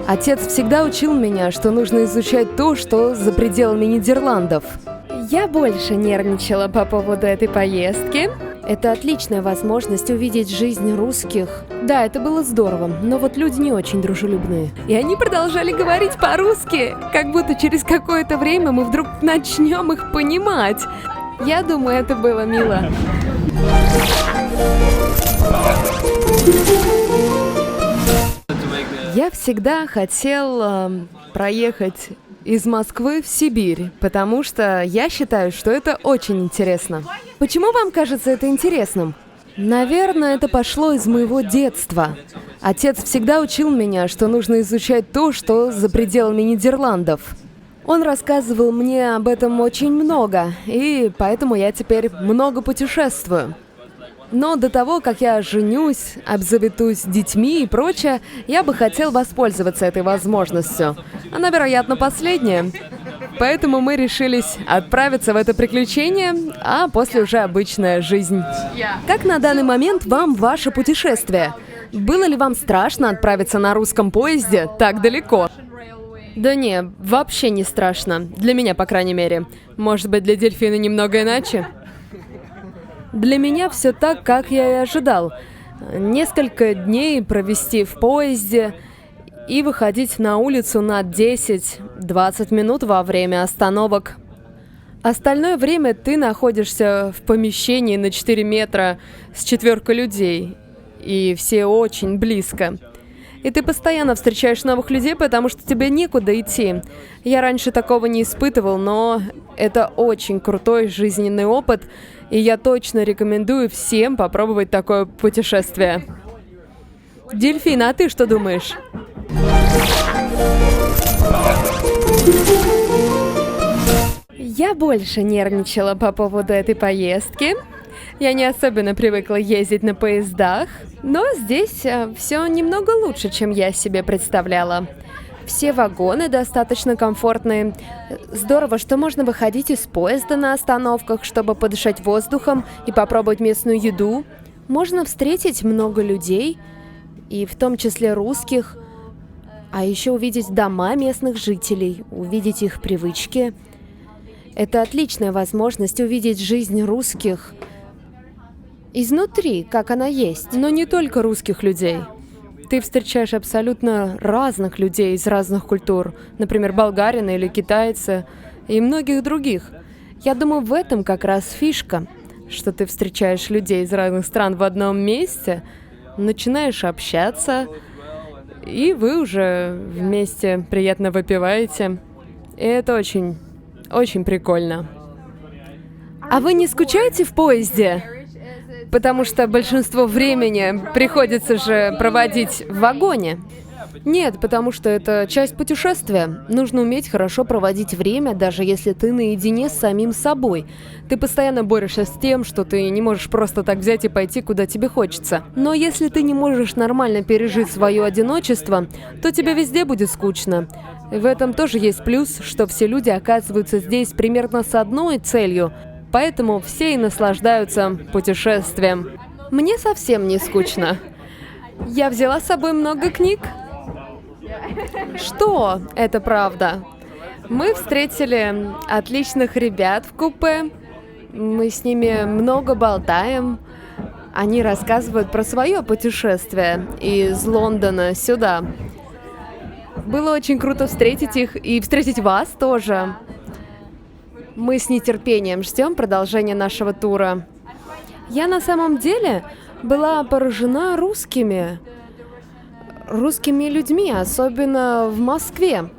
Отец всегда учил меня, что нужно изучать то, что за пределами Нидерландов. Я больше нервничала по поводу этой поездки. Это отличная возможность увидеть жизнь русских. Да, это было здорово, но вот люди не очень дружелюбные. И они продолжали говорить по-русски, как будто через какое-то время мы вдруг начнем их понимать. Я думаю, это было мило. Я всегда хотел проехать из Москвы в Сибирь, потому что я считаю, что это очень интересно. Почему вам кажется это интересным? Наверное, это пошло из моего детства. Отец всегда учил меня, что нужно изучать то, что за пределами Нидерландов. Он рассказывал мне об этом очень много, и поэтому я теперь много путешествую. Но до того, как я женюсь, обзаведусь детьми и прочее, я бы хотел воспользоваться этой возможностью. Она, вероятно, последняя. Поэтому мы решились отправиться в это приключение, а после уже обычная жизнь. Как на данный момент вам ваше путешествие? Было ли вам страшно отправиться на русском поезде так далеко? Да не, вообще не страшно. Для меня, по крайней мере. Может быть, для дельфина немного иначе? Для меня все так, как я и ожидал. Несколько дней провести в поезде и выходить на улицу на 10-20 минут во время остановок. Остальное время ты находишься в помещении на 4 метра с 4 людей, и все очень близко. И ты постоянно встречаешь новых людей, потому что тебе некуда идти. Я раньше такого не испытывал, но это очень крутой жизненный опыт, и я точно рекомендую всем попробовать такое путешествие. Дельфин, а ты что думаешь? Я больше нервничала по поводу этой поездки. Я не особенно привыкла ездить на поездах, но здесь все немного лучше, чем я себе представляла. Все вагоны достаточно комфортные. Здорово, что можно выходить из поезда на остановках, чтобы подышать воздухом и попробовать местную еду. Можно встретить много людей, и в том числе русских, а еще увидеть дома местных жителей, увидеть их привычки. Это отличная возможность увидеть жизнь русских изнутри, как она есть. Но не только русских людей. Ты встречаешь абсолютно разных людей из разных культур, например, болгарина или китайца, и многих других. Я думаю, в этом как раз фишка, что ты встречаешь людей из разных стран в одном месте, начинаешь общаться, и вы уже вместе приятно выпиваете. И это очень, очень прикольно. А вы не скучаете в поезде? Потому что большинство времени приходится же проводить в вагоне. Нет, потому что это часть путешествия. Нужно уметь хорошо проводить время, даже если ты наедине с самим собой. Ты постоянно борешься с тем, что ты не можешь просто так взять и пойти, куда тебе хочется. Но если ты не можешь нормально пережить свое одиночество, то тебе везде будет скучно. В этом тоже есть плюс, что все люди оказываются здесь примерно с одной целью, поэтому все и наслаждаются путешествием. Мне совсем не скучно. Я взяла с собой много книг. Что? Это правда. Мы встретили отличных ребят в купе. Мы с ними много болтаем. Они рассказывают про свое путешествие из Лондона сюда. Было очень круто встретить их и встретить вас тоже. Мы с нетерпением ждем продолжения нашего тура. Я на самом деле была поражена русскими людьми, особенно в Москве.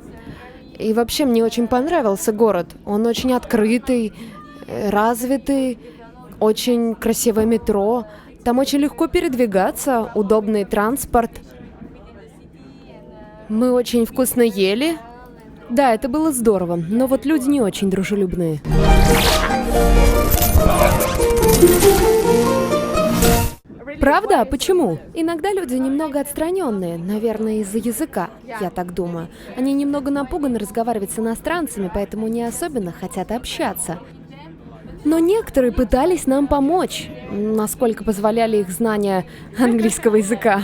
И вообще мне очень понравился город. Он очень открытый, развитый, очень красивое метро. Там очень легко передвигаться, удобный транспорт. Мы очень вкусно ели. Да, это было здорово, но вот люди не очень дружелюбные. Правда? Почему? Иногда люди немного отстраненные, наверное, из-за языка, я так думаю. Они немного напуганы разговаривать с иностранцами, поэтому не особенно хотят общаться. Но некоторые пытались нам помочь, насколько позволяли их знания английского языка.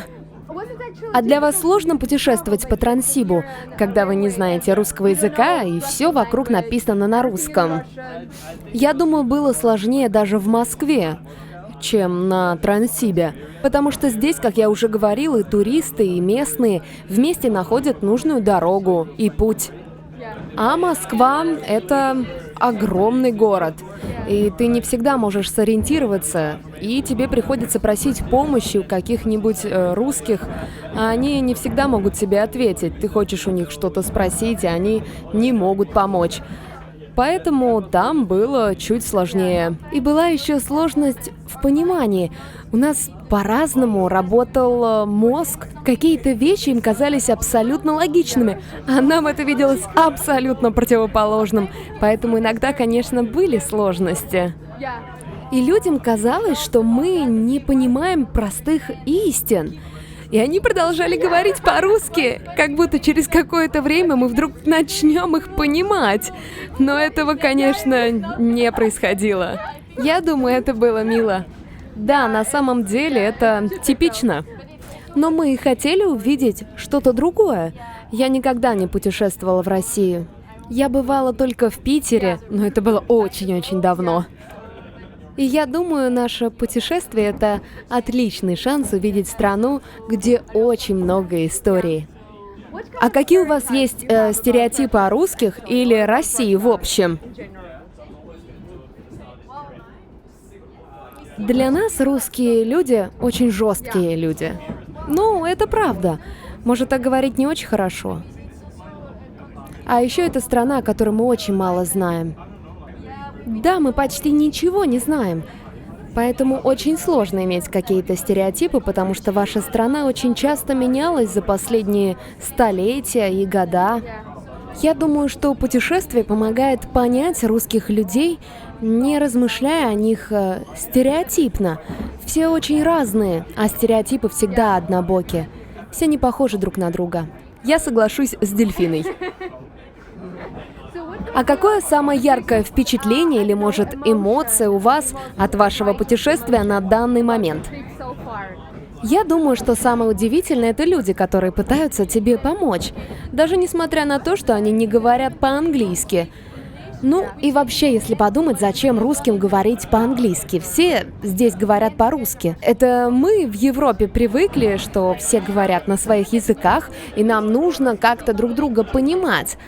А для вас сложно путешествовать по Транссибу, когда вы не знаете русского языка и все вокруг написано на русском? Я думаю, было сложнее даже в Москве, чем на Транссибе. Потому что здесь, как я уже говорил, и туристы, и местные вместе находят нужную дорогу и путь. А Москва — это огромный город, и ты не всегда можешь сориентироваться, и тебе приходится просить помощи у каких-нибудь русских, а они не всегда могут тебе ответить. Ты хочешь у них что-то спросить, и они не могут помочь. Поэтому там было чуть сложнее. И была еще сложность в понимании. У нас по-разному работал мозг. Какие-то вещи им казались абсолютно логичными, а нам это виделось абсолютно противоположным. Поэтому иногда, конечно, были сложности. И людям казалось, что мы не понимаем простых истин. И они продолжали говорить по-русски, как будто через какое-то время мы вдруг начнем их понимать. Но этого, конечно, не происходило. Я думаю, это было мило. Да, на самом деле это типично. Но мы и хотели увидеть что-то другое. Я никогда не путешествовала в Россию. Я бывала только в Питере, но это было очень-очень давно. И я думаю, наше путешествие — это отличный шанс увидеть страну, где очень много историй. А какие у вас есть стереотипы о русских или России в общем? Для нас русские люди очень жесткие люди. Ну, это правда. Может, так говорить не очень хорошо. А еще это страна, о которой мы очень мало знаем. Да, мы почти ничего не знаем. Поэтому очень сложно иметь какие-то стереотипы, потому что ваша страна очень часто менялась за последние столетия и года. Я думаю, что путешествие помогает понять русских людей, не размышляя о них стереотипно. Все очень разные, а стереотипы всегда однобоки. Все не похожи друг на друга. Я соглашусь с Дельфиной. А какое самое яркое впечатление или, может, эмоция у вас от вашего путешествия на данный момент? Я думаю, что самое удивительное — это люди, которые пытаются тебе помочь, даже несмотря на то, что они не говорят по-английски. Ну и вообще, если подумать, зачем русским говорить по-английски? Все здесь говорят по-русски. Это мы в Европе привыкли, что все говорят на своих языках, и нам нужно как-то друг друга понимать.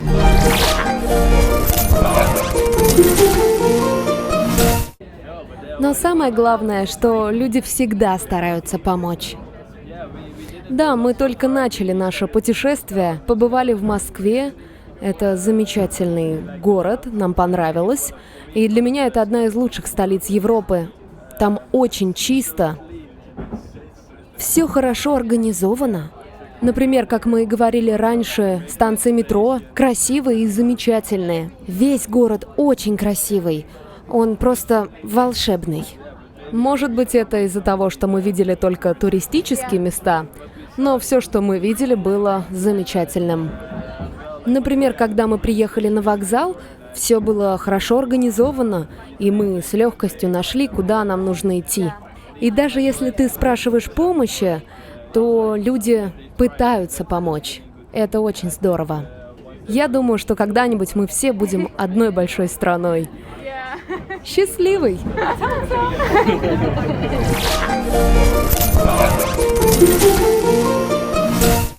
Но самое главное, что люди всегда стараются помочь. Да, мы только начали наше путешествие, побывали в Москве. Это замечательный город, нам понравилось. И для меня это одна из лучших столиц Европы. Там очень чисто. Все хорошо организовано. Например, как мы и говорили раньше, станции метро красивые и замечательные. Весь город очень красивый. Он просто волшебный. Может быть, это из-за того, что мы видели только туристические места, но все, что мы видели, было замечательным. Например, когда мы приехали на вокзал, все было хорошо организовано, и мы с легкостью нашли, куда нам нужно идти. И даже если ты спрашиваешь помощи, то люди пытаются помочь. Это очень здорово. Я думаю, что когда-нибудь мы все будем одной большой страной. Счастливый! Thank you.